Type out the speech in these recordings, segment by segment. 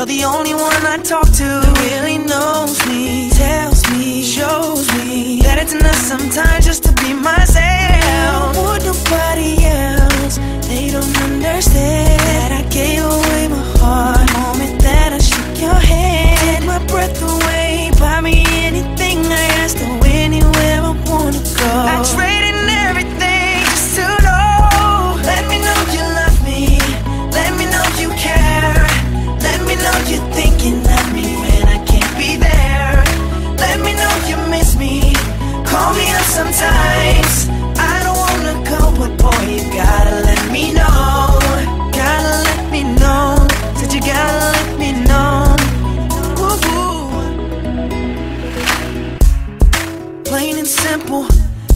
You're the only one I talk to who really knows me, tells me, shows me that it's enough sometimes just to be myself. I don't want nobody else. They don't understand that I gave away my heart the moment that I shook your hand. Take my breath away, buy me anything I asked, or anywhere I wanna go. I traded everything just to know. Let me know you love me, let me know you care. Let me know you're thinking of me when I can't be there. Let me know you miss me, call me up sometimes. I don't wanna go, but boy, you gotta let me know. Gotta let me know, said you gotta let me know. Woo-hoo. Plain and simple,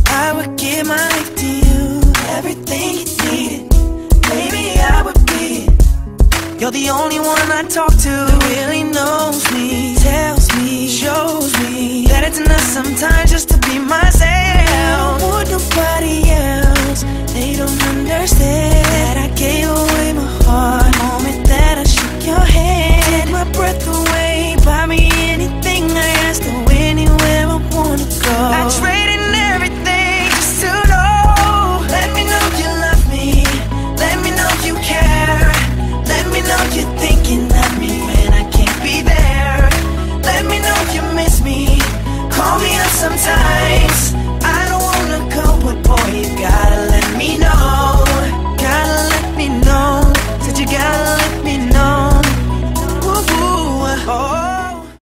I would give my life to you. Everything you needed, baby, I would be it. You're the only one I talk to who really knows me, tells me, shows me that it's enough sometimes just to be myself. I don't want nobody